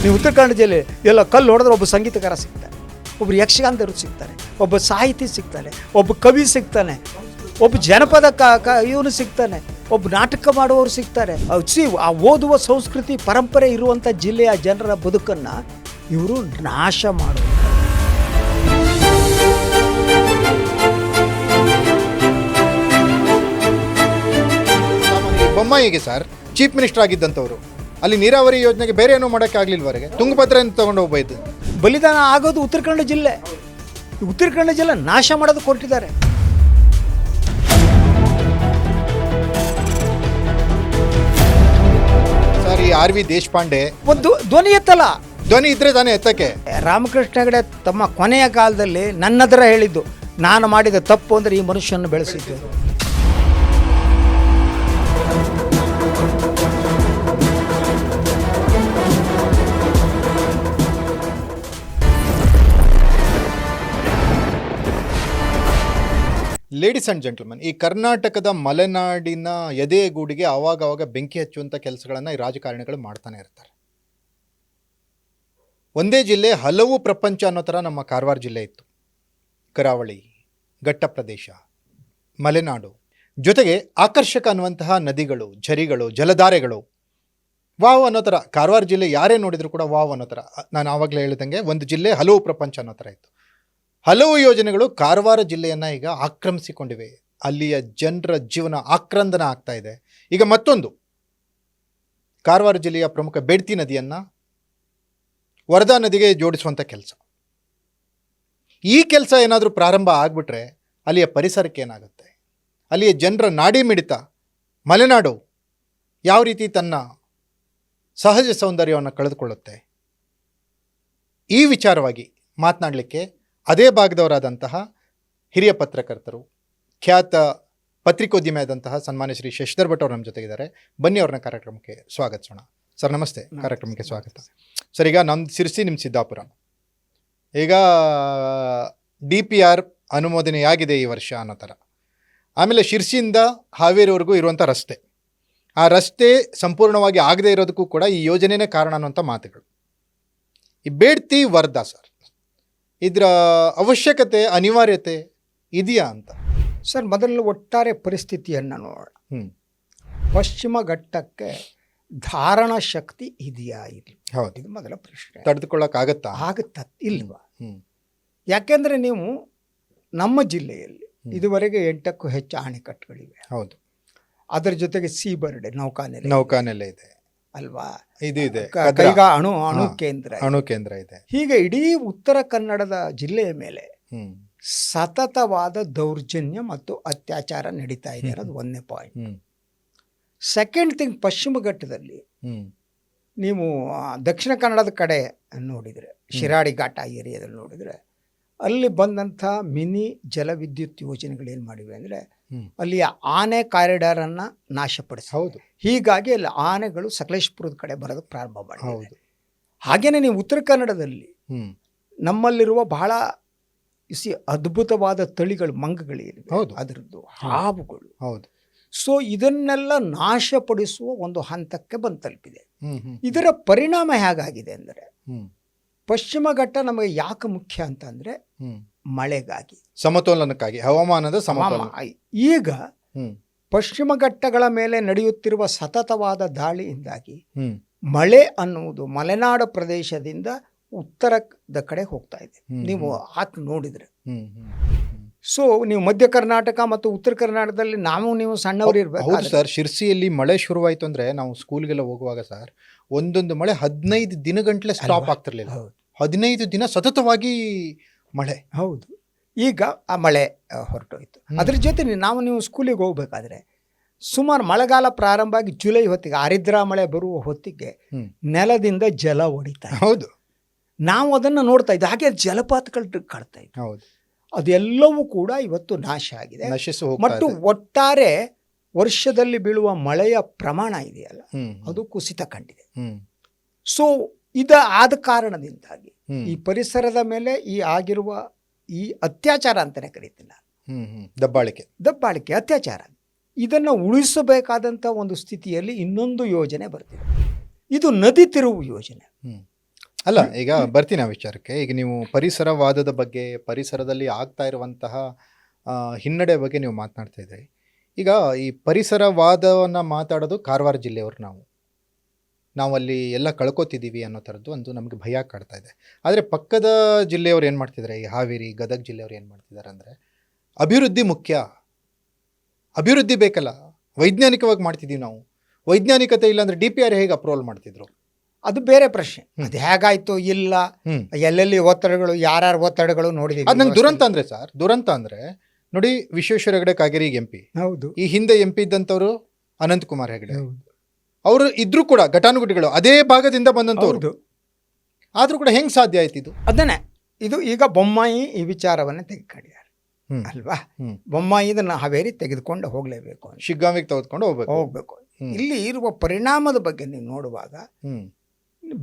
ನೀವು ಉತ್ತರ ಕನ್ನಡ ಜಿಲ್ಲೆ ಎಲ್ಲ ಕಲ್ಲು ಹೊಡೆದ್ರೆ ಒಬ್ಬ ಸಂಗೀತಗಾರ ಸಿಗ್ತಾನೆ, ಒಬ್ಬರು ಯಕ್ಷಗಾನದವರು ಸಿಗ್ತಾರೆ, ಒಬ್ಬ ಸಾಹಿತಿ ಸಿಗ್ತಾನೆ, ಒಬ್ಬ ಕವಿ ಸಿಗ್ತಾನೆ, ಒಬ್ಬ ಜನಪದ ಇವನು ಸಿಗ್ತಾನೆ, ಒಬ್ಬ ನಾಟಕ ಮಾಡುವವರು ಸಿಗ್ತಾರೆ. ಆ ಓದುವ ಸಂಸ್ಕೃತಿ ಪರಂಪರೆ ಇರುವಂಥ ಜಿಲ್ಲೆಯ ಜನರ ಬದುಕನ್ನು ಇವರು ನಾಶ ಮಾಡುವರು. ಬೊಮ್ಮಾಯಿಗೆ ಸರ್ ಚೀಫ್ ಮಿನಿಸ್ಟರ್ ಆಗಿದ್ದಂಥವ್ರು ಅಲ್ಲಿ ನೀರಾವರಿ ಯೋಜನೆಗೆ ಬೇರೆ ಏನೋ ಮಾಡೋಕ್ಕೆ ಆಗಲಿಲ್ವರೆಗೆ ತುಂಗಭದ್ರಾ ತಗೊಂಡು ಹೋಗ್ಬೋದು. ಬಲಿದಾನ ಆಗೋದು ಉತ್ತರ ಕನ್ನಡ ಜಿಲ್ಲೆ. ಉತ್ತರ ಕನ್ನಡ ಜಿಲ್ಲೆ ನಾಶ ಮಾಡೋದು ಕೊಟ್ಟಿದ್ದಾರೆ. ಸರ್ ಈ ಆರ್ ವಿ ದೇಶಪಾಂಡೆ ಒಂದು ಧ್ವನಿ ಎತ್ತಲ್ಲ. ಧ್ವನಿ ಇದ್ರೆ ತಾನೇ ಎತ್ತಕ್ಕೆ. ರಾಮಕೃಷ್ಣ ಹೆಗಡೆ ತಮ್ಮ ಕೊನೆಯ ಕಾಲದಲ್ಲಿ ನನ್ನದರ ಹೇಳಿದ್ದು, ನಾನು ಮಾಡಿದ ತಪ್ಪು ಅಂದರೆ ಈ ಮನುಷ್ಯನ ಬೆಳೆಸಿದ್ದು. ಲೇಡೀಸ್ ಆ್ಯಂಡ್ ಜೆಂಟಲ್ಮನ್, ಈ ಕರ್ನಾಟಕದ ಮಲೆನಾಡಿನ ಎದೆಗೂಡಿಗೆ ಆವಾಗವಾಗ ಬೆಂಕಿ ಹಚ್ಚುವಂಥ ಕೆಲಸಗಳನ್ನು ಈ ರಾಜಕಾರಣಿಗಳು ಮಾಡ್ತಾನೆ ಇರ್ತಾರೆ. ಒಂದೇ ಜಿಲ್ಲೆ ಹಲವು ಪ್ರಪಂಚ ಅನ್ನೋ ಥರ ನಮ್ಮ ಕಾರವಾರ ಜಿಲ್ಲೆ ಇತ್ತು. ಕರಾವಳಿ, ಘಟ್ಟ ಪ್ರದೇಶ, ಮಲೆನಾಡು, ಜೊತೆಗೆ ಆಕರ್ಷಕ ಅನ್ನುವಂತಹ ನದಿಗಳು, ಝರಿಗಳು, ಜಲಧಾರೆಗಳು, ವಾವ್ ಅನ್ನೋ ಥರ. ಕಾರವಾರ ಜಿಲ್ಲೆ ಯಾರೇ ನೋಡಿದ್ರು ಕೂಡ ವಾವ್ ಅನ್ನೋ ಥರ. ನಾನು ಆವಾಗಲೇ ಹೇಳಿದಂಗೆ ಒಂದು ಜಿಲ್ಲೆ ಹಲವು ಪ್ರಪಂಚ ಅನ್ನೋ ಥರ ಇತ್ತು. ಹಲವು ಯೋಜನೆಗಳು ಕಾರವಾರ ಜಿಲ್ಲೆಯನ್ನು ಈಗ ಆಕ್ರಮಿಸಿಕೊಂಡಿವೆ. ಅಲ್ಲಿಯ ಜನರ ಜೀವನ ಆಕ್ರಂದನ ಆಗ್ತಾ ಇದೆ. ಈಗ ಮತ್ತೊಂದು ಕಾರವಾರ ಜಿಲ್ಲೆಯ ಪ್ರಮುಖ ಬೇಡ್ತಿ ನದಿಯನ್ನು ವರದಾ ನದಿಗೆ ಜೋಡಿಸುವಂಥ ಕೆಲಸ. ಈ ಕೆಲಸ ಏನಾದರೂ ಪ್ರಾರಂಭ ಆಗಿಬಿಟ್ರೆ ಅಲ್ಲಿಯ ಪರಿಸರಕ್ಕೆ ಏನಾಗುತ್ತೆ, ಅಲ್ಲಿಯ ಜನರ ನಾಡಿ ಮಿಡಿತ, ಮಲೆನಾಡು ಯಾವ ರೀತಿ ತನ್ನ ಸಹಜ ಸೌಂದರ್ಯವನ್ನು ಕಳೆದುಕೊಳ್ಳುತ್ತೆ, ಈ ವಿಚಾರವಾಗಿ ಮಾತನಾಡಲಿಕ್ಕೆ ಅದೇ ಭಾಗದವರಾದಂತಹ ಹಿರಿಯ ಪತ್ರಕರ್ತರು, ಖ್ಯಾತ ಪತ್ರಿಕೋದ್ಯಮಿ ಆದಂತಹ ಸನ್ಮಾನ್ಯ ಶ್ರೀ ಶಶಿಧರ್ ಭಟ್ ಅವರು ನಮ್ಮ ಜೊತೆಗಿದ್ದಾರೆ. ಬನ್ನಿ ಅವ್ರನ್ನ ಕಾರ್ಯಕ್ರಮಕ್ಕೆ ಸ್ವಾಗತಿಸೋಣ. ಸರ್ ನಮಸ್ತೆ, ಕಾರ್ಯಕ್ರಮಕ್ಕೆ ಸ್ವಾಗತ. ಸರ್ ಈಗ ನಮ್ಮ ಸಿರ್ಸಿ, ನಿಮ್ಮ ಸಿದ್ದಾಪುರ, ಈಗ DPR ಅನುಮೋದನೆಯಾಗಿದೆ ಈ ವರ್ಷ ಅನ್ನೋ ಥರ. ಆಮೇಲೆ ಶಿರ್ಸಿಯಿಂದ ಹಾವೇರಿವರೆಗೂ ಇರುವಂಥ ರಸ್ತೆ, ಆ ರಸ್ತೆ ಸಂಪೂರ್ಣವಾಗಿ ಆಗದೇ ಇರೋದಕ್ಕೂ ಕೂಡ ಈ ಯೋಜನೆಯೇ ಕಾರಣ ಅನ್ನುವಂಥ ಮಾತುಗಳು. ಈ ಬೇಡ್ತಿ ವರದಾ ಸರ್, ಇದರ ಅವಶ್ಯಕತೆ, ಅನಿವಾರ್ಯತೆ ಇದೆಯಾ ಅಂತ? ಸರ್, ಮೊದಲು ಒಟ್ಟಾರೆ ಪರಿಸ್ಥಿತಿಯನ್ನು ನೋಡೋಣ. ಪಶ್ಚಿಮ ಘಟ್ಟಕ್ಕೆ ಧಾರಣ ಶಕ್ತಿ ಇದೆಯಾ ಇಲ್ಲ? ಹೌದು, ಇದು ಮೊದಲ ಪ್ರಶ್ನೆ. ತಡೆದುಕೊಳ್ಳೋಕ್ಕಾಗತ್ತಾ? ಆಗುತ್ತಾ ಇಲ್ವಾ? ಯಾಕೆಂದರೆ ನೀವು ನಮ್ಮ ಜಿಲ್ಲೆಯಲ್ಲಿ ಇದುವರೆಗೆ 8ಕ್ಕೂ ಹೆಚ್ಚು ಅಣೆಕಟ್ಟುಗಳಿವೆ. ಹೌದು, ಅದರ ಜೊತೆಗೆ ಸೀಬರ್ಡ್ ನೌಕಾನೆಲೆ ಇದೆ ಅಲ್ವಾ, ಇದು ಇದೆ, ಕೈಗಾ ಅಣು ಕೇಂದ್ರ ಇದೆ. ಹೀಗೆ ಇಡೀ ಉತ್ತರ ಕನ್ನಡದ ಜಿಲ್ಲೆಯ ಮೇಲೆ ಸತತವಾದ ದೌರ್ಜನ್ಯ ಮತ್ತು ಅತ್ಯಾಚಾರ ನಡೀತಾ ಇದೆ ಅನ್ನೋದು ಒಂದನೇ ಪಾಯಿಂಟ್. ಸೆಕೆಂಡ್ ಥಿಂಗ್, ಪಶ್ಚಿಮ ಘಟ್ಟದಲ್ಲಿ ನೀವು ದಕ್ಷಿಣ ಕನ್ನಡದ ಕಡೆ ನೋಡಿದರೆ, ಶಿರಾಡಿ ಘಾಟ ಏರಿಯಾದಲ್ಲಿ ನೋಡಿದರೆ, ಅಲ್ಲಿ ಬಂದಂಥ ಮಿನಿ ಜಲವಿದ್ಯುತ್ ಯೋಜನೆಗಳೇನು ಮಾಡಿವೆ ಅಂದರೆ ಅಲ್ಲಿಯ ಆನೆ ಕಾರಿಡಾರನ್ನು ನಾಶಪಡಿಸಿ, ಹೌದು, ಹೀಗಾಗಿ ಅಲ್ಲಿ ಆನೆಗಳು ಸಕಲೇಶ್ಪುರದ ಕಡೆ ಬರೋದು ಪ್ರಾರಂಭ ಮಾಡಿದೆ. ಹಾಗೆಯೇ ನೀವು ಉತ್ತರ ಕನ್ನಡದಲ್ಲಿ ನಮ್ಮಲ್ಲಿರುವ ಬಹಳ ಅದ್ಭುತವಾದ ತಳಿಗಳು, ಮಂಗಗಳೇನಿವೆ, ಅದರದ್ದು ಹಾವುಗಳು, ಹೌದು. ಸೊ ಇದನ್ನೆಲ್ಲ ನಾಶಪಡಿಸುವ ಒಂದು ಹಂತಕ್ಕೆ ಬಂದು ತಲುಪಿದೆ. ಇದರ ಪರಿಣಾಮ ಹೇಗಾಗಿದೆ ಅಂದರೆ, ಪಶ್ಚಿಮ ಘಟ್ಟ ನಮಗೆ ಯಾಕೆ ಮುಖ್ಯ ಅಂತ ಅಂದರೆ ಮಳೆಗಾಗಿ, ಸಮತೋಲನಕ್ಕಾಗಿ, ಹವಾಮಾನದ ಸಮತೋಲನ. ಈಗ ಪಶ್ಚಿಮ ಘಟ್ಟಗಳ ಮೇಲೆ ನಡೆಯುತ್ತಿರುವ ಸತತವಾದ ದಾಳಿಯಿಂದಾಗಿ ಮಳೆ ಅನ್ನುವುದು ಮಲೆನಾಡು ಪ್ರದೇಶದಿಂದ ಉತ್ತರದ ಕಡೆ ಹೋಗ್ತಾ ಇದೆ. ನೀವು ಹಾಕಿ ನೋಡಿದ್ರೆ, ಸೊ ನೀವು ಮಧ್ಯ ಕರ್ನಾಟಕ ಮತ್ತು ಉತ್ತರ ಕರ್ನಾಟಕದಲ್ಲಿ ನೀವು ಸಣ್ಣವರು ಇರ್ಬೇಕು. ಹೌದು ಸರ್, ಶಿರ್ಸಿಯಲ್ಲಿ ಮಳೆ ಶುರುವಾಯಿತು ಅಂದರೆ ನಾವು ಸ್ಕೂಲ್ಗೆಲ್ಲ ಹೋಗುವಾಗ ಸರ್, ಒಂದೊಂದು ಮಳೆ 15 ದಿನಗಂಟ್ಲೆ ಸ್ಟಾಪ್ ಆಗ್ತಿರ್ಲಿಲ್ಲ. 15 ದಿನ ಸತತವಾಗಿ ಮಳೆ. ಹೌದು, ಈಗ ಆ ಮಳೆ ಹೊರಟೋಯ್ತು. ಅದ್ರ ಜೊತೆ ನೀವು ಸ್ಕೂಲಿಗೆ ಹೋಗ್ಬೇಕಾದ್ರೆ ಸುಮಾರು ಮಳೆಗಾಲ ಪ್ರಾರಂಭ ಆಗಿ ಜುಲೈ ಹೊತ್ತಿಗೆ, ಆರಿದ್ರಾ ಮಳೆ ಬರುವ ಹೊತ್ತಿಗೆ ನೆಲದಿಂದ ಜಲ ಹೊಡಿತಾ. ಹೌದು, ನಾವು ಅದನ್ನು ನೋಡ್ತಾ ಇದ್ದೆ. ಹಾಗೆ ಜಲಪಾತಗಳು ಕಾಡ್ತಾ ಇದ್ದೆ. ಹೌದು, ಅದೆಲ್ಲವೂ ಕೂಡ ಇವತ್ತು ನಾಶ ಆಗಿದೆ. ಮತ್ತು ಒಟ್ಟಾರೆ ವರ್ಷದಲ್ಲಿ ಬೀಳುವ ಮಳೆಯ ಪ್ರಮಾಣ ಇದೆಯಲ್ಲ, ಅದು ಕುಸಿತ ಕಂಡಿದೆ. ಸೊ ಆದ ಕಾರಣದಿಂದಾಗಿ ಈ ಪರಿಸರದ ಮೇಲೆ ಆಗಿರುವ ಈ ಅತ್ಯಾಚಾರ ಅಂತಾನೆ ಕರೀತೀನಿ ನಾನು, ದಬ್ಬಾಳಿಕೆ ಅತ್ಯಾಚಾರ, ಇದನ್ನು ಉಳಿಸಬೇಕಾದಂಥ ಒಂದು ಸ್ಥಿತಿಯಲ್ಲಿ ಇನ್ನೊಂದು ಯೋಜನೆ ಬರ್ತಿದೆ. ಇದು ನದಿ ತಿರುವು ಯೋಜನೆ. ಅಲ್ಲ, ಈಗ ಬರ್ತೀನಿ ಆ ವಿಚಾರಕ್ಕೆ. ಈಗ ನೀವು ಪರಿಸರವಾದದ ಬಗ್ಗೆ, ಪರಿಸರದಲ್ಲಿ ಆಗ್ತಾ ಇರುವಂತಹ ಹಿನ್ನಡೆ ಬಗ್ಗೆ ನೀವು ಮಾತನಾಡ್ತಾ ಇದ್ರಿ. ಈಗ ಈ ಪರಿಸರವಾದವನ್ನು ಮಾತಾಡೋದು ಕಾರವಾರ ಜಿಲ್ಲೆಯವರು ನಾವು ಅಲ್ಲಿ ಎಲ್ಲ ಕಳ್ಕೊತಿದ್ದೀವಿ ಅನ್ನೋ ಥರದ್ದು ಒಂದು ನಮಗೆ ಭಯ ಕಾಡ್ತಾ ಇದೆ. ಆದರೆ ಪಕ್ಕದ ಜಿಲ್ಲೆಯವ್ರು ಏನು ಮಾಡ್ತಿದ್ದಾರೆ, ಈ ಹಾವೇರಿ ಗದಗ ಜಿಲ್ಲೆಯವ್ರು ಏನು ಮಾಡ್ತಿದ್ದಾರೆ ಅಂದರೆ, ಅಭಿವೃದ್ಧಿ ಮುಖ್ಯ, ಅಭಿವೃದ್ಧಿ ಬೇಕಲ್ಲ, ವೈಜ್ಞಾನಿಕವಾಗಿ ಮಾಡ್ತಿದ್ದೀವಿ ನಾವು. ವೈಜ್ಞಾನಿಕತೆ ಇಲ್ಲ ಅಂದರೆ DPR ಹೇಗೆ ಅಪ್ರೂವಲ್ ಮಾಡ್ತಿದ್ರು? ಅದು ಬೇರೆ ಪ್ರಶ್ನೆ. ಅದು ಹೇಗಾಯ್ತು ಇಲ್ಲ, ಎಲ್ಲೆಲ್ಲಿ ಒತ್ತಡಗಳು, ಯಾರ್ಯಾರ ಒತ್ತಡಗಳು ನೋಡಿದೀವಿ. ಅದು ನಂಗೆ ದುರಂತ ಅಂದರೆ ಸರ್, ದುರಂತ ಅಂದರೆ ನೋಡಿ, ವಿಶ್ವೇಶ್ವರ ಹೆಗಡೆ ಕಾಗೇರಿ MP, ಹೌದು. ಈ ಹಿಂದೆ MP ಇದ್ದಂಥವ್ರು ಅನಂತಕುಮಾರ್ ಹೆಗಡೆ, ಅವರು ಇದ್ರೂ ಕೂಡ ಘಟಾನುಘಟಿಗಳು ಅದೇ ಭಾಗದಿಂದ ಬಂದಂಥವ್ರು. ಆದ್ರೂ ಕೂಡ ಹೆಂಗ್ ಸಾಧ್ಯ ಆಯ್ತು ಇದು? ಅದನ್ನೇ ಇದು ಈಗ ಬೊಮ್ಮಾಯಿ ಈ ವಿಚಾರವನ್ನ ತೆಗೆದುಕೊಂಡಿದ್ದಾರೆ ಅಲ್ವಾ. ಬೊಮ್ಮಾಯಿ ಇದನ್ನ ಹಾವೇರಿ ತೆಗೆದುಕೊಂಡು ಹೋಗ್ಲೇಬೇಕು, ಶಿಗ್ಗಾಂವಿಗೆ ತೆಗೆದುಕೊಂಡು ಹೋಗ್ಬೇಕು. ಇಲ್ಲಿ ಇರುವ ಪರಿಣಾಮದ ಬಗ್ಗೆ ನೀವು ನೋಡುವಾಗ,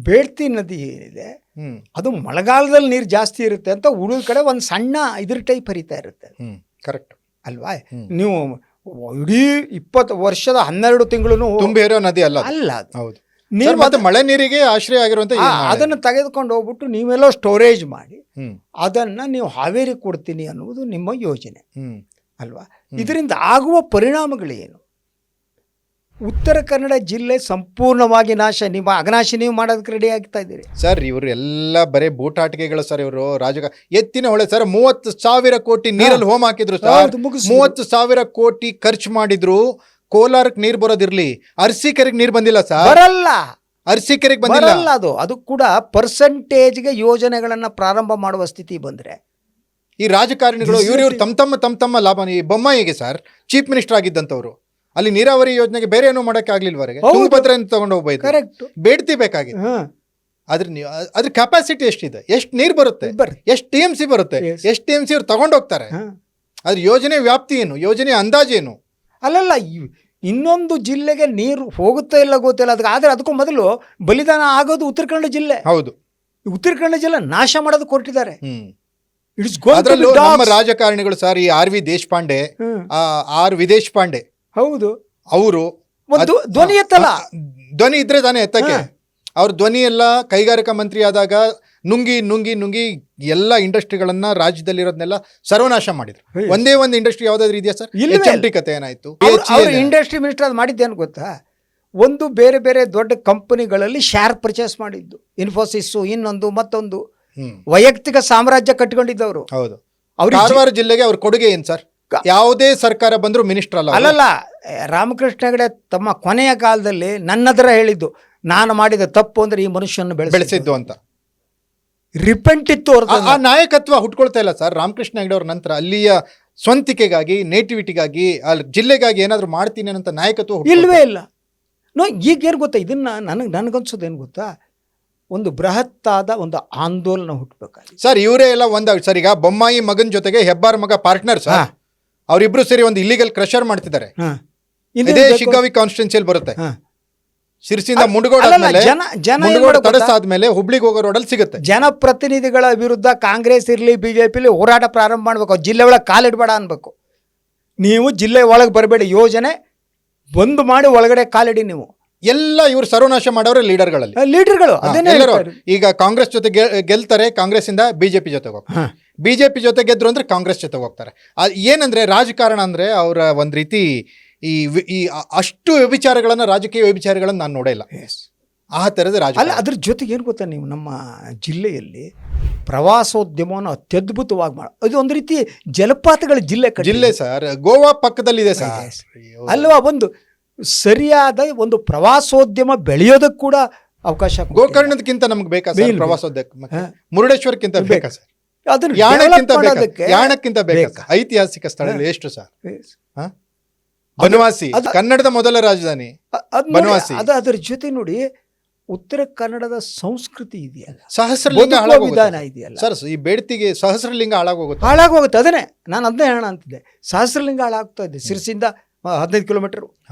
ಬೇಡ್ತಿ ನದಿ ಏನಿದೆ ಅದು ಮಳೆಗಾಲದಲ್ಲಿ ನೀರು ಜಾಸ್ತಿ ಇರುತ್ತೆ ಅಂತ ಉಳಿದ ಕಡೆ ಒಂದು ಸಣ್ಣ ಇದ್ರ ಟೈಪ್ ಹರಿತಾ ಇರುತ್ತೆ. ಕರೆಕ್ಟ್ ಅಲ್ವಾ. ನೀವು ಇಡೀ 20 ವರ್ಷದ 12 ತಿಂಗಳು ತುಂಬಿರೋ ನದಿ ಅಲ್ಲ ಅದು. ಹೌದು. ನೀರು ಮತ್ತೆ ಮಳೆ ನೀರಿಗೆ ಆಶ್ರಯ ಆಗಿರುವಂತ ಅದನ್ನು ತೆಗೆದುಕೊಂಡು ಹೋಗ್ಬಿಟ್ಟು ನೀವೆಲ್ಲೋ ಸ್ಟೋರೇಜ್ ಮಾಡಿ ಅದನ್ನ ನೀವು ಹಾವೇರಿ ಕೊಡ್ತೀನಿ ಅನ್ನುವುದು ನಿಮ್ಮ ಯೋಜನೆ ಅಲ್ವಾ. ಇದರಿಂದ ಆಗುವ ಪರಿಣಾಮಗಳೇನು? ಉತ್ತರ ಕನ್ನಡ ಜಿಲ್ಲೆ ಸಂಪೂರ್ಣವಾಗಿ ನಾಶ, ನೀವು ಅಘನಾಶಿ ನೀವು ಮಾಡೋದಕ್ಕೆ ರೆಡಿ ಆಗ್ತಾ ಇದ್ದೀರಿ ಸರ್. ಇವರು ಎಲ್ಲ ಬರೇ ಬೂಟಾಟಿಕೆಗಳು ಸರ್. ಇವರು ಎತ್ತಿನ ಹೊಳೆ ಸರ್, 30,000 ಕೋಟಿ ನೀರಲ್ಲಿ ಹೋಮ ಹಾಕಿದ್ರು ಸರ್. 30,000 ಕೋಟಿ ಖರ್ಚು ಮಾಡಿದ್ರು. ಕೋಲಾರಕ್ಕೆ ನೀರು ಬರೋದಿರ್ಲಿ, ಅರಸೀಕೆರೆಗೆ ನೀರು ಬಂದಿಲ್ಲ ಸರ್. ಬರಲ್ಲ, ಅರಸೀಕೆರೆಗೆ ಬಂದಿಲ್ಲ. ಅದು ಕೂಡ ಪರ್ಸೆಂಟೇಜ್ಗೆ ಯೋಜನೆಗಳನ್ನ ಪ್ರಾರಂಭ ಮಾಡುವ ಸ್ಥಿತಿ ಬಂದ್ರೆ ಈ ರಾಜಕಾರಣಿಗಳು ಇವ್ರು ತಮ್ಮ ಲಾಭ. ಈ ಬೊಮ್ಮಾಯಿಗೆ ಸರ್ ಚೀಫ್ ಮಿನಿಸ್ಟರ್ ಆಗಿದ್ದಂಥವ್ರು, ಅಲ್ಲಿ ನೀರಾವರಿ ಯೋಜನೆಗೆ ಬೇರೆ ಏನೋ ಮಾಡಕ್ಕೆ ಆಗ್ಲಿಲ್ವರೆಗೆ ತುಂಗಭದ್ರಾ ತಗೊಂಡು ಹೋಗ್ಬೋದು. ಕರೆಕ್ಟ್, ಬೇಡ್ತಿ ಬೇಕಾಗಿದೆ. ಅದ್ರ ಕೆಪಾಸಿಟಿ ಎಷ್ಟಿದೆ, ಎಷ್ಟು ನೀರು ಬರುತ್ತೆ, ಎಷ್ಟು TMC ಬರುತ್ತೆ, ಎಷ್ಟು TMC ಅವ್ರು ತಗೊಂಡು ಹೋಗ್ತಾರೆ, ಅದ್ರ ಯೋಜನೆ ವ್ಯಾಪ್ತಿ ಏನು, ಯೋಜನೆ ಅಂದಾಜೇನು? ಅಲ್ಲಲ್ಲ, ಇನ್ನೊಂದು ಜಿಲ್ಲೆಗೆ ನೀರು ಹೋಗುತ್ತಾ ಇಲ್ಲ ಗೊತ್ತಿಲ್ಲ. ಆದ್ರೆ ಅದಕ್ಕೂ ಮೊದಲು ಬಲಿದಾನ ಆಗೋದು ಉತ್ತರ ಕನ್ನಡ ಜಿಲ್ಲೆ. ಹೌದು, ಉತ್ತರ ಕನ್ನಡ ಜಿಲ್ಲೆ ನಾಶ ಮಾಡೋದು ಕೊಟ್ಟಿದ್ದಾರೆ. ಅದರಲ್ಲೂ ನಮ್ಮ ರಾಜಕಾರಣಿಗಳು ಸರ್, ಈ RV ದೇಶಪಾಂಡೆ, ವಿದೇಶ್ ಪಾಂಡೆ, ಹೌದು, ಅವರು ಧ್ವನಿ ಎತ್ತಲ್ಲ. ಧ್ವನಿ ಇದ್ರೆ ತಾನೇ ಎತ್ತಕ್ಕೆ. ಅವ್ರ ಧ್ವನಿ ಎಲ್ಲ ಕೈಗಾರಿಕಾ ಮಂತ್ರಿ ಆದಾಗ ನುಂಗಿ ನುಂಗಿ ನುಂಗಿ ಎಲ್ಲ ಇಂಡಸ್ಟ್ರಿಗಳನ್ನ ರಾಜ್ಯದಲ್ಲಿರೋದನ್ನೆಲ್ಲ ಸರ್ವನಾಶ ಮಾಡಿದ್ರು. ಒಂದೇ ಒಂದು ಇಂಡಸ್ಟ್ರಿ ಯಾವ್ದಾದ್ರು ಇದೆಯಾ ಸರ್? HMT ಕತೆ ಏನಾಯ್ತು? ಇಂಡಸ್ಟ್ರಿ ಮಿನಿಸ್ಟರ್ ಅದು ಮಾಡಿದ್ದೇನು ಗೊತ್ತಾ? ಒಂದು ಬೇರೆ ಬೇರೆ ದೊಡ್ಡ ಕಂಪನಿಗಳಲ್ಲಿ ಶೇರ್ ಪರ್ಚೇಸ್ ಮಾಡಿದ್ದು, ಇನ್ಫೋಸಿಸ್, ಇನ್ನೊಂದು ಮತ್ತೊಂದು, ವೈಯಕ್ತಿಕ ಸಾಮ್ರಾಜ್ಯ ಕಟ್ಕೊಂಡಿದ್ದವರು. ಹೌದು. ಕಾರವಾರ ಜಿಲ್ಲೆಗೆ ಅವ್ರ ಕೊಡುಗೆ ಏನ್ ಸರ್? ಯಾವುದೇ ಸರ್ಕಾರ ಬಂದ್ರು ಮಿನಿಸ್ಟರ್ ಅಲ್ಲಲ್ಲ. ರಾಮಕೃಷ್ಣ ಹೆಗಡೆ ತಮ್ಮ ಕೊನೆಯ ಕಾಲದಲ್ಲಿ ನನ್ನದರ ಹೇಳಿದ್ದು, ನಾನು ಮಾಡಿದ ತಪ್ಪು ಅಂದ್ರೆ ಈ ಮನುಷ್ಯನ ಬೆಳೆಸಿದ್ದು ಅಂತ ರಿಪೆಂಟ್ ಇತ್ತು. ಆ ನಾಯಕತ್ವ ಹುಟ್ಕೊಳ್ತಾ ಇಲ್ಲ ಸರ್. ರಾಮಕೃಷ್ಣ ಹೆಗಡೆ ಅವ್ರ ನಂತರ ಅಲ್ಲಿಯ ಸ್ವಂತಿಕೆಗಾಗಿ, ನೇಟಿವಿಟಿಗಾಗಿ, ಅಲ್ಲಿ ಜಿಲ್ಲೆಗಾಗಿ ಏನಾದ್ರು ಮಾಡ್ತೀನಿ ಅನ್ನೋ ನಾಯಕತ್ವ ಇಲ್ವೇ ಇಲ್ಲ. ಈಗ ಏನು ಗೊತ್ತಾ, ಇದನ್ನ ನನಗನ್ಸೋದು ಏನು ಗೊತ್ತಾ, ಒಂದು ಬೃಹತ್ತಾದ ಒಂದು ಆಂದೋಲನ ಹುಟ್ಟಬೇಕಾಗಿ ಸರ್. ಇವರೇ ಎಲ್ಲ ಸರ್. ಈಗ ಬೊಮ್ಮಾಯಿ ಮಗನ ಜೊತೆಗೆ ಹೆಬ್ಬಾರ್ ಮಗ ಪಾರ್ಟ್ನರ್ ಸರ್. ಅವರಿಬ್ರು ಸೇರಿ ಒಂದು ಇಲ್ಲಿಗಲ್ ಕ್ರಷರ್ ಮಾಡ್ತಿದ್ದಾರೆ. ಇದೇ ಶಿಗ್ಗಾವಿ ಕಾನ್ಸ್ಟಿಟ್ಯೂನ್ಸಿಯಲ್ಲಿ ಬರುತ್ತೆ. ಸಿರ್ಸಿಂದ ಮುಂಡಗೋಡ ತಡಸಾದ್ಮೇಲೆ ಹುಬ್ಳಿಗೆ ಹೋಗೋ ರೋಡಲ್ಲಿ ಸಿಗುತ್ತೆ. ಜನಪ್ರತಿನಿಧಿಗಳ ವಿರುದ್ಧ ಕಾಂಗ್ರೆಸ್ ಇರಲಿ, BJP ಹೋರಾಟ ಪ್ರಾರಂಭ ಮಾಡ್ಬೇಕು. ಜಿಲ್ಲೆ ಒಳಗೆ ಕಾಲಿಡಬೇಡ ಅನ್ಬೇಕು. ನೀವು ಜಿಲ್ಲೆ ಒಳಗೆ ಬರಬೇಡಿ, ಯೋಜನೆ ಬಂದ್ ಮಾಡಿ ಒಳಗಡೆ ಕಾಲಿಡಿ. ನೀವು ಎಲ್ಲ ಇವ್ರು ಸರ್ವನಾಶ ಮಾಡೋರು ಲೀಡರ್ಗಳು. ಈಗ ಕಾಂಗ್ರೆಸ್ ಜೊತೆ ಗೆಲ್ತಾರೆ, ಕಾಂಗ್ರೆಸ್ ಇಂದ BJP ಜೊತೆಗೆ ಹೋಗ್ತಾರೆ. BJP ಜೊತೆ ಗೆದ್ರು ಅಂದ್ರೆ ಕಾಂಗ್ರೆಸ್ ಜೊತೆಗೆ ಹೋಗ್ತಾರೆ. ಏನಂದ್ರೆ ರಾಜಕಾರಣ ಅಂದ್ರೆ ಅವರ ಒಂದ್ ರೀತಿ ಈ ಅಷ್ಟು ವ್ಯಭಿಚಾರಗಳನ್ನ, ರಾಜಕೀಯ ವ್ಯಭಿಚಾರಗಳನ್ನ ನಾನು ನೋಡೇ ಇಲ್ಲ. ಆ ತರದ ಅಲ್ಲ, ಅದ್ರ ಜೊತೆಗೆ ಏನು ಗೊತ್ತಾ, ನೀವು ನಮ್ಮ ಜಿಲ್ಲೆಯಲ್ಲಿ ಪ್ರವಾಸೋದ್ಯಮವನ್ನು ಅತ್ಯದ್ಭುತವಾಗಿ ಅದು ಒಂದು ರೀತಿ ಜಲಪಾತಗಳ ಜಿಲ್ಲೆ ಸರ್. ಗೋವಾ ಪಕ್ಕದಲ್ಲಿದೆ ಸರ್ ಅಲ್ವಾ. ಒಂದು ಸರಿಯಾದ ಒಂದು ಪ್ರವಾಸೋದ್ಯಮ ಬೆಳೆಯೋದಕ್ಕೆ ಕೂಡ ಅವಕಾಶ. ಗೋಕರ್ಣದಕ್ಕಿಂತ ನಮ್ಗೆ ಬೇಕಾ ಸರ್ ಪ್ರವಾಸೋದ್ಯಮ? ಮುರುಡೇಶ್ವರಕ್ಕಿಂತ ಬೇಕಾ ಸರ್? ಯಾಣಕ್ಕಿಂತ ಬೇಕಾ? ಐತಿಹಾಸಿಕ ಸ್ಥಳಗಳು ಎಷ್ಟು ಸರ್? ಬನವಾಸಿ, ಕನ್ನಡದ ಮೊದಲ ರಾಜಧಾನಿ ಬನವಾಸಿ. ಅದರ ಜೊತೆ ನೋಡಿ, ಉತ್ತರ ಕನ್ನಡದ ಸಂಸ್ಕೃತಿ ಇದೆಯಲ್ಲ, ಸಹಸ್ರಲಿಂಗ ವಿಧಾನ ಇದೆಯಲ್ಲ ಸರ್. ಈ ಬೇಡ್ತಿಗೆ ಸಹಸ್ರಲಿಂಗ ಹಾಳಾಗೋಗುತ್ತೆ. ಅದನ್ನೇ ನಾನು ಅದನ್ನೇ ಹೇಳೋಣ ಅಂತಿದ್ದೆ. ಸಹಸ್ರಲಿಂಗ ಹಾಳಾಗ್ತಾ ಇದೆ. ಸಿರ್ಸಿಂದ 15 ಕಿಲೋಮೀಟರ್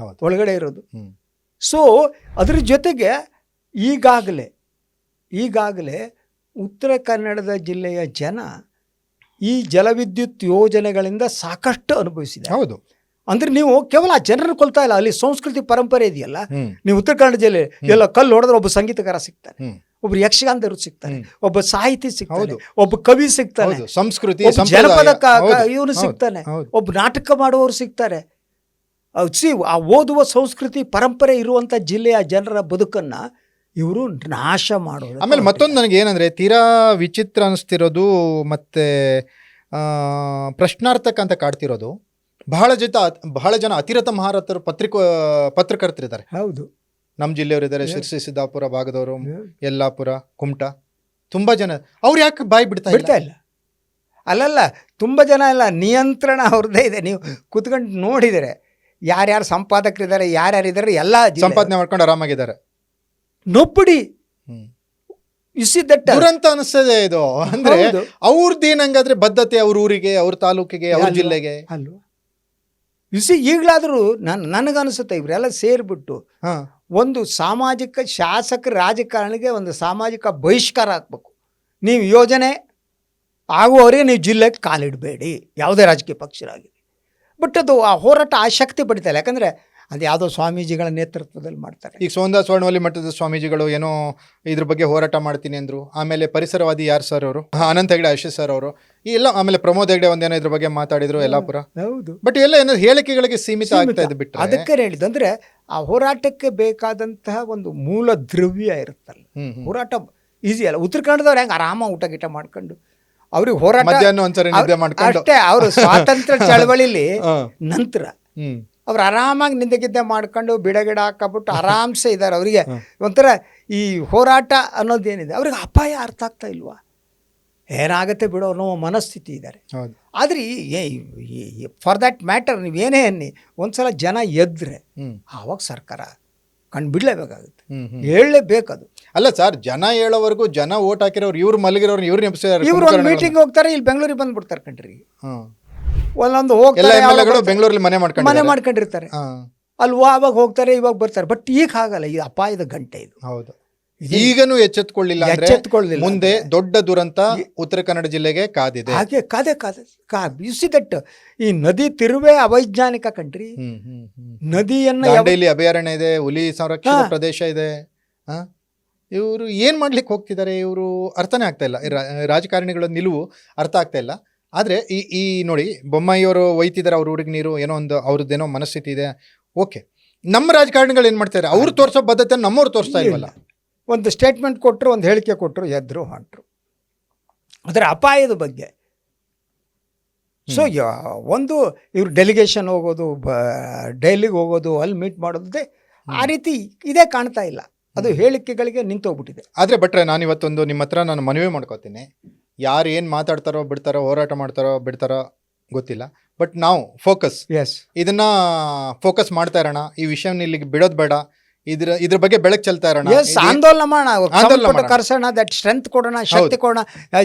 ಒಳಗಡೆ ಇರೋದು. ಸೊ ಅದ್ರ ಜೊತೆಗೆ ಈಗಾಗಲೇ ಉತ್ತರ ಕನ್ನಡದ ಜಿಲ್ಲೆಯ ಜನ ಈ ಜಲವಿದ್ಯುತ್ ಯೋಜನೆಗಳಿಂದ ಸಾಕಷ್ಟು ಅನುಭವಿಸಿದೆ. ಹೌದು. ಅಂದ್ರೆ ನೀವು ಕೇವಲ ಆ ಜನರನ್ನು ಕೊಲ್ತಾ ಇಲ್ಲ, ಅಲ್ಲಿ ಸಂಸ್ಕೃತಿ ಪರಂಪರೆ ಇದೆಯಲ್ಲ. ನೀವು ಉತ್ತರ ಕನ್ನಡ ಜಿಲ್ಲೆ ಎಲ್ಲ ಕಲ್ಲು ಹೊಡೆದ್ರೆ ಒಬ್ಬ ಸಂಗೀತಗಾರ ಸಿಗ್ತಾನೆ, ಒಬ್ರು ಯಕ್ಷಗಾನದವರು ಸಿಗ್ತಾನೆ, ಒಬ್ಬ ಸಾಹಿತಿ ಸಿಗ್ತಾನೆ, ಹೌದು. ಒಬ್ಬ ಕವಿ ಸಿಗ್ತಾನೆ, ಹೌದು, ಸಂಸ್ಕೃತಿ ಒಬ್ಬ ಸಂಪ್ರದಾಯ. ಜನಪದ ಹೌದು, ಇವನು ಹೌದು, ಸಿಗ್ತಾನೆ, ಹೌದು. ಒಬ್ಬ ನಾಟಕ ಮಾಡುವವರು ಸಿಗ್ತಾರೆ. ಆ ಓದುವ ಸಂಸ್ಕೃತಿ ಪರಂಪರೆ ಇರುವಂತ ಜಿಲ್ಲೆಯ ಜನರ ಬದುಕನ್ನ ಇವರು ನಾಶ ಮಾಡೋದು. ಆಮೇಲೆ ಮತ್ತೊಂದು ನನಗೆ ಏನಂದ್ರೆ ತೀರಾ ವಿಚಿತ್ರ ಅನಿಸ್ತಿರೋದು ಮತ್ತೆ ಪ್ರಶ್ನಾರ್ಥಕ ಅಂತ ಕಾಡ್ತಿರೋದು, ಬಹಳ ಜನ ಅತಿರಥ ಮಹಾರಥರು ಪತ್ರಕರ್ತರಿದ್ದಾರೆ. ಹೌದು, ನಮ್ಮ ಜಿಲ್ಲೆಯವರಿದ್ದಾರೆ, ಶಿರ್ಸಿ ಸಿದ್ದಾಪುರ ಭಾಗದವರು, ಯಲ್ಲಾಪುರ, ಕುಮಟಾ, ತುಂಬಾ ಜನ. ಅವ್ರು ಯಾಕೆ ಬಾಯಿ ಬಿಡ್ತಾ ಇಲ್ಲ. ಅಲ್ಲಲ್ಲ, ತುಂಬ ಜನ ಇಲ್ಲ, ನಿಯಂತ್ರಣ ಅವ್ರದ್ದೇ ಇದೆ. ನೀವು ಕುತ್ಕೊಂಡು ನೋಡಿದರೆ ಯಾರ್ಯಾರು ಸಂಪಾದಕರಿದ್ದಾರೆ, ಯಾರ್ಯಾರಿದ್ದಾರೆ, ಎಲ್ಲ ಸಂಪಾದನೆ ಮಾಡ್ಕೊಂಡು ಆರಾಮಾಗಿದ್ದಾರೆ. ನೊಬ್ಬಡಿ ದುರಂತ ಅನಿಸ್ತದೆ ಇದು. ಅಂದ್ರೆ ಅವ್ರದ್ದು ಏನಂಗಾದ್ರೆ ಬದ್ಧತೆ ಅವ್ರ ಊರಿಗೆ, ಅವ್ರ ತಾಲೂಕಿಗೆ, ಅವ್ರ ಜಿಲ್ಲೆಗೆ ಅಲ್ವಾ. ಈಗಲಾದರೂ ನನಗನ್ಸುತ್ತೆ ಇವರೆಲ್ಲ ಸೇರಿಬಿಟ್ಟು ಒಂದು ಸಾಮಾಜಿಕ ಶಾಸಕ ರಾಜಕಾರಣಿಗೆ ಒಂದು ಸಾಮಾಜಿಕ ಬಹಿಷ್ಕಾರ ಹಾಕ್ಬೇಕು. ನೀವು ಯೋಜನೆ ಆಗುವವರೆಗೆ ನೀವು ಜಿಲ್ಲೆಗೆ ಕಾಲಿಡಬೇಡಿ, ಯಾವುದೇ ರಾಜಕೀಯ ಪಕ್ಷರಾಗಲಿ. ಬಟ್ ಅದು ಆ ಹೋರಾಟ ಆಸಕ್ತಿ ಪಡಿತಾ ಇಲ್ಲ. ಯಾಕಂದರೆ ಅದು ಯಾವುದೋ ಸ್ವಾಮೀಜಿಗಳ ನೇತೃತ್ವದಲ್ಲಿ ಮಾಡ್ತಾರೆ. ಈಗ ಸೋಂದಾ ಸ್ವರ್ಣವಲ್ಲಿ ಮಠದ ಸ್ವಾಮೀಜಿಗಳು ಏನೋ ಇದ್ರ ಬಗ್ಗೆ ಹೋರಾಟ ಮಾಡ್ತೀನಿ ಅಂದರು. ಆಮೇಲೆ ಪರಿಸರವಾದಿ ಯಾರು ಸರ್ ಅವರು, ಅನಂತ ಹೆಗಡೆ ಅಶೋಕ್ ಸರ್ ಅವರು, ಈ ಎಲ್ಲ, ಆಮೇಲೆ ಪ್ರಮೋದ್ ಹೆಗಡೆ ಒಂದೇನೋ ಇದ್ರ ಬಗ್ಗೆ ಮಾತಾಡಿದ್ರು, ಯಲ್ಲಾಪುರ. ಹೌದು. ಬಟ್ ಎಲ್ಲ ಏನೋ ಹೇಳಿಕೆಗಳಿಗೆ ಸೀಮಿತ ಆಗ್ತಾ ಇದೆ ಬಿಟ್ಟು. ಅದಕ್ಕೆ ಹೇಳಿದ್ದು ಅಂದರೆ ಆ ಹೋರಾಟಕ್ಕೆ ಬೇಕಾದಂತಹ ಒಂದು ಮೂಲ ದ್ರವ್ಯ ಇರುತ್ತಲ್ಲ. ಹೋರಾಟ ಈಸಿ ಅಲ್ಲ. ಉತ್ತರ ಕನ್ನಡದವ್ರು ಹೆಂಗೆ ಆರಾಮ ಊಟ ಗೀಟ ಮಾಡ್ಕೊಂಡು ಅವ್ರಿಗೆ ಹೋರಾಟ ಮಧ್ಯಾಹ್ನ ಒಂದ್ಸರಿ ನಿದ್ದೆ ಮಾಡ್ಕೊಂಡು ಅಷ್ಟೇ. ಅವರು ಸ್ವಾತಂತ್ರ್ಯ ಚಳವಳಿಲಿ ನಂತರ ಅವ್ರು ಆರಾಮಾಗಿ ನಿದ್ದೆಗಿದ್ದೆ ಮಾಡ್ಕೊಂಡು ಬಿಡಗಿಡ ಹಾಕಬಿಟ್ಟು ಆರಾಮ್ಸೆ ಇದ್ದಾರೆ. ಅವರಿಗೆ ಒಂಥರ ಈ ಹೋರಾಟ ಅನ್ನೋದೇನಿದೆ ಅವ್ರಿಗೆ ಅಪಾಯ ಅರ್ಥ ಆಗ್ತಾ ಇಲ್ವಾ, ಏನಾಗುತ್ತೆ ಬಿಡೋ ಅನ್ನೋ ಮನಸ್ಥಿತಿ ಇದ್ದಾರೆ. ಆದರೆ ಫಾರ್ ದ್ಯಾಟ್ ಮ್ಯಾಟರ್ ನೀವೇನೇ ಅನ್ನಿ, ಒಂದ್ಸಲ ಜನ ಎದ್ರೆ ಆವಾಗ ಸರ್ಕಾರ ಕಂಡು ಬಿಡಲೇಬೇಕಾಗುತ್ತೆ, ಹೇಳಲೇಬೇಕದು. ಅಲ್ಲ ಸರ್, ಜನ ಹೇಳೋವರೆಗೂ ಜನ ಓಟ್ ಹಾಕಿರೋರು, ಇವ್ರು ಮಲಗಿರೋರು, ಇವ್ರು ನೆಪ್ಸಿದ್ದಾರೆ. ಇವ್ರು ಒಂದು ಮೀಟಿಂಗ್ ಹೋಗ್ತಾರೆ, ಇಲ್ಲಿ ಬೆಂಗಳೂರಿಗೆ ಬಂದ್ಬಿಡ್ತಾರೆ ಕಣ್ರಿ. ಒಂದೊಂದು ಹೋಗ್ತಾರೆ, ಬೆಂಗಳೂರಲ್ಲಿ ಮನೆ ಮಾಡ್ಕೊಂಡಿರ್ತಾರೆ, ಅಲ್ಲಿ ಆವಾಗ ಹೋಗ್ತಾರೆ, ಇವಾಗ ಬರ್ತಾರೆ. ಬಟ್ ಈಗ ಹಾಗಲ್ಲ, ಇದು ಅಪಾಯದ ಗಂಟೆ ಇದು. ಹೌದು, ಈಗನೂ ಎಚ್ಚೆತ್ಕೊಳ್ಳಿಲ್ಲ ಮುಂದೆ ದೊಡ್ಡ ದುರಂತ ಉತ್ತರ ಕನ್ನಡ ಜಿಲ್ಲೆಗೆ ಕಾದಿದೆ. ಹಾಗೆ ದಟ್ ಈ ನದಿ ತಿರುವೆ ಅವೈಜ್ಞಾನಿಕ ಕಣ್ರಿ. ನದಿಯನ್ನ ದಾಂಡೇಲಿ ಅಭಯಾರಣ್ಯ ಇದೆ, ಹುಲಿ ಸಂರಕ್ಷಣಾ ಪ್ರದೇಶ ಇದೆ. ಇವರು ಏನ್ ಮಾಡ್ಲಿಕ್ಕೆ ಹೋಗ್ತಿದ್ದಾರೆ, ಇವರು ಅರ್ಥನೇ ಆಗ್ತಾ ಇಲ್ಲ. ರಾಜಕಾರಣಿಗಳ ನಿಲುವು ಅರ್ಥ ಆಗ್ತಾ ಇಲ್ಲ. ಆದ್ರೆ ಈ ನೋಡಿ, ಬೊಮ್ಮಾಯಿಯವರು ಒಯ್ತಿದ್ದಾರೆ ಅವ್ರ ಊರಿಗೆ ನೀರು, ಏನೋ ಒಂದು ಅವ್ರದ್ದೇನೋ ಮನಸ್ಥಿತಿ ಇದೆ. ಓಕೆ, ನಮ್ಮ ರಾಜಕಾರಣಿಗಳು ಏನ್ ಮಾಡ್ತಾರೆ, ಅವ್ರು ತೋರ್ಸೋ ಬದ್ಧತೆ ನಮ್ಮವ್ರು ತೋರಿಸ್ತಾ ಇಲ್ವಲ್ಲ. ಒಂದು ಸ್ಟೇಟ್ಮೆಂಟ್ ಕೊಟ್ಟರು, ಒಂದು ಹೇಳಿಕೆ ಕೊಟ್ಟರು, ಎದ್ರು ಹೊಂಟರು. ಅದರ ಅಪಾಯದ ಬಗ್ಗೆ ಸೊ ಒಂದು ಇವರು ಡೆಲಿಗೇಷನ್ ಹೋಗೋದು, ಡೆಲ್ಲಿಗೆ ಹೋಗೋದು, ಅಲ್ಲಿ ಮೀಟ್ ಮಾಡೋದೇ ಆ ರೀತಿ ಇದೇ ಕಾಣ್ತಾ ಇಲ್ಲ. ಅದು ಹೇಳಿಕೆಗಳಿಗೆ ನಿಂತೋಗ್ಬಿಟ್ಟಿದೆ. ಆದರೆ ಭಟ್ರೆ, ನಾನು ಇವತ್ತೊಂದು ನಿಮ್ಮ ಹತ್ರ ನಾನು ಮನವಿ ಮಾಡ್ಕೋತೀನಿ. ಯಾರು ಏನು ಮಾತಾಡ್ತಾರೋ ಬಿಡ್ತಾರೋ, ಹೋರಾಟ ಮಾಡ್ತಾರೋ ಬಿಡ್ತಾರೋ ಗೊತ್ತಿಲ್ಲ, ಬಟ್ ನಾವು ಇದನ್ನ ಫೋಕಸ್ ಮಾಡ್ತಾ ಇರೋಣ. ಈ ವಿಷಯನ ಇಲ್ಲಿಗೆ ಬಿಡೋದು ಬೇಡ, ಇದ್ರ ಬಗ್ಗೆ ಬೆಳಕು ಚೆಲ್ತಾ ಇರೋಣ, ಆಂದೋಲನ ಮಾಡೋಣ, ಕರ್ಸೋಣ, ದಟ್ ಸ್ಟ್ರೆಂತ್ ಕೊಡೋಣ, ಶಕ್ತಿ ಕೊಡೋಣ.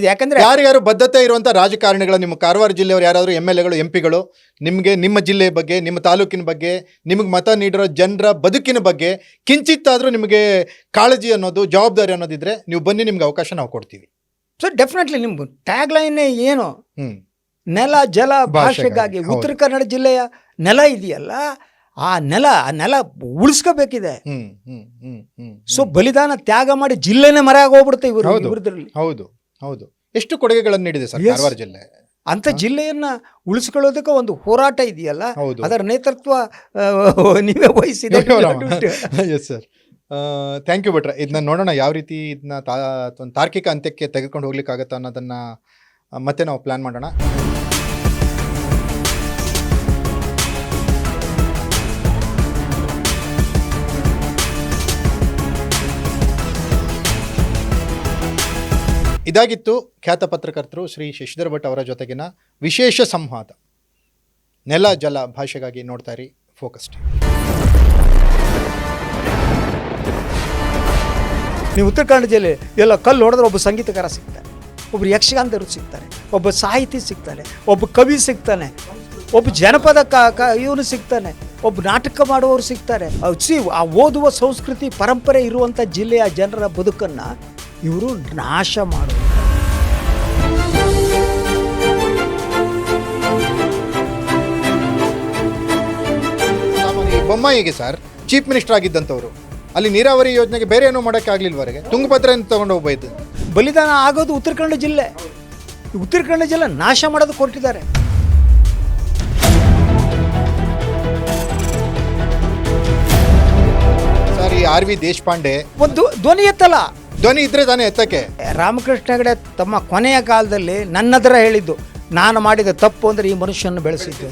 ಯಾಕಂದ್ರೆ ಯಾರ್ಯಾರು ಬದ್ಧತೆ ಇರುವಂತ ರಾಜಕಾರಣಿಗಳು, ನಿಮ್ಮ ಕಾರವಾರ ಜಿಲ್ಲೆಯವರು ಯಾರಾದರೂ MLAಗಳು, MP ಗಳು, ನಿಮಗೆ ನಿಮ್ಮ ಜಿಲ್ಲೆ ಬಗ್ಗೆ, ನಿಮ್ಮ ತಾಲೂಕಿನ ಬಗ್ಗೆ, ನಿಮಗೆ ಮತ ನೀಡಿರೋ ಜನರ ಬದುಕಿನ ಬಗ್ಗೆ ಕಿಂಚಿತ್ತಾದ್ರೂ ನಿಮಗೆ ಕಾಳಜಿ ಅನ್ನೋದು, ಜವಾಬ್ದಾರಿ ಅನ್ನೋದಿದ್ರೆ ನೀವು ಬನ್ನಿ, ನಿಮ್ಗೆ ಅವಕಾಶ ನಾವು ಕೊಡ್ತೀವಿ. ಸೊ ಡೆಫಿನೆಟ್ಲಿ ನಿಮ್ಮ ಟ್ಯಾಗ್ ಲೈನ್ ಏನು, ನೆಲ ಜಲ ಭಾಷೆಗಾಗಿ. ಉತ್ತರ ಕನ್ನಡ ಜಿಲ್ಲೆಯ ನೆಲ ಇದೆಯಲ್ಲ, ಆ ನೆಲ ಉಳಿಸ್ಕೋಬೇಕಿದೆ. ಸೊ ಬಲಿದಾನ ತ್ಯಾಗ ಮಾಡಿ ಜಿಲ್ಲೆನೇ ಮರೆಯಾಗಿ ಹೋಗ್ಬಿಡುತ್ತೆ ಇವರು. ಹೌದು ಹೌದು, ಎಷ್ಟು ಕೊಡುಗೆಗಳನ್ನು ನೀಡಿದೆ ಸರ್ ಕಾರವಾರ ಜಿಲ್ಲೆ. ಅಂತ ಜಿಲ್ಲೆಯನ್ನ ಉಳಿಸ್ಕೊಳ್ಳೋದಕ್ಕೆ ಒಂದು ಹೋರಾಟ ಇದೆಯಲ್ಲ, ಅದರ ನೇತೃತ್ವ ನೀವೇ ವಹಿಸಿದೆ. ಎಸ್ ಸರ್, ಥ್ಯಾಂಕ್ ಯು ಭಟ್ರೆ. ಇದನ್ನ ನೋಡೋಣ ಯಾವ ರೀತಿ ಇದನ್ನ ಒಂದು ತಾರ್ಕಿಕ ಅಂತ್ಯಕ್ಕೆ ತೆಗೆದುಕೊಂಡು ಹೋಗ್ಲಿಕ್ಕಾಗತ್ತ ಅನ್ನೋದನ್ನ ಮತ್ತೆ ನಾವು ಪ್ಲಾನ್ ಮಾಡೋಣ. ಇದಾಗಿತ್ತು ಖ್ಯಾತ ಪತ್ರಕರ್ತರು ಶ್ರೀ ಶಶಿಧರ್ ಭಟ್ ಅವರ ಜೊತೆಗಿನ ವಿಶೇಷ ಸಂವಾದ. ನೆಲ ಜಲ ಭಾಷೆಗಾಗಿ ನೋಡ್ತಾ ಇರಿ ಫೋಕಸ್ ಟಿವಿ. ನೀವು ಉತ್ತರ ಕನ್ನಡ ಜಿಲ್ಲೆ ಎಲ್ಲ ಕಲ್ಲು ಹೊಡೆದ್ರೆ ಒಬ್ಬ ಸಂಗೀತಗಾರ ಸಿಗ್ತಾನೆ, ಒಬ್ಬರು ಯಕ್ಷಗಾನದವರು ಸಿಗ್ತಾರೆ, ಒಬ್ಬ ಸಾಹಿತಿ ಸಿಗ್ತಾನೆ, ಒಬ್ಬ ಕವಿ ಸಿಗ್ತಾನೆ, ಒಬ್ಬ ಜನಪದ ಇವನು ಸಿಗ್ತಾನೆ, ಒಬ್ಬ ನಾಟಕ ಮಾಡುವವರು ಸಿಗ್ತಾರೆ. ಆ ಓದುವ ಸಂಸ್ಕೃತಿ ಪರಂಪರೆ ಇರುವಂಥ ಜಿಲ್ಲೆಯ ಜನರ ಬದುಕನ್ನು ಇವರು ನಾಶ ಮಾಡುವರು. ಬೊಮ್ಮಾಯಿಗೆ ಸರ್ ಚೀಫ್ ಮಿನಿಸ್ಟರ್ ಆಗಿದ್ದಂಥವ್ರು, ಅಲ್ಲಿ ನೀರಾವರಿ ಯೋಜನೆಗೆ ಬೇರೆ ಏನೂ ಮಾಡೋಕ್ಕೆ ಆಗ್ಲಿಲ್ವರೆಗೆ ತುಂಗಭದ್ರಾ ತಗೊಂಡು ಹೋಗ್ಬೋದು. ಬಲಿದಾನ ಆಗೋದು ಉತ್ತರ ಕನ್ನಡ ಜಿಲ್ಲೆ. ಉತ್ತರ ಕನ್ನಡ ಜಿಲ್ಲೆ ನಾಶ ಮಾಡೋದು ಕೊಟ್ಟಿದ್ದಾರೆ. ಸರ್, ಈ ಆರ್ ವಿ ದೇಶಪಾಂಡೆ ಒಂದು ಧ್ವನಿ ಎತ್ತಲ್ಲ. ಧ್ವನಿ ಇದ್ರೆ ತಾನೇ ಎತ್ತಕ್ಕೆ. ರಾಮಕೃಷ್ಣ ಹೆಗಡೆ ತಮ್ಮ ಕೊನೆಯ ಕಾಲದಲ್ಲಿ ನನ್ನದರ ಹೇಳಿದ್ದು, ನಾನು ಮಾಡಿದ ತಪ್ಪು ಅಂದರೆ ಈ ಮನುಷ್ಯನ ಬೆಳೆಸಿದ್ದು.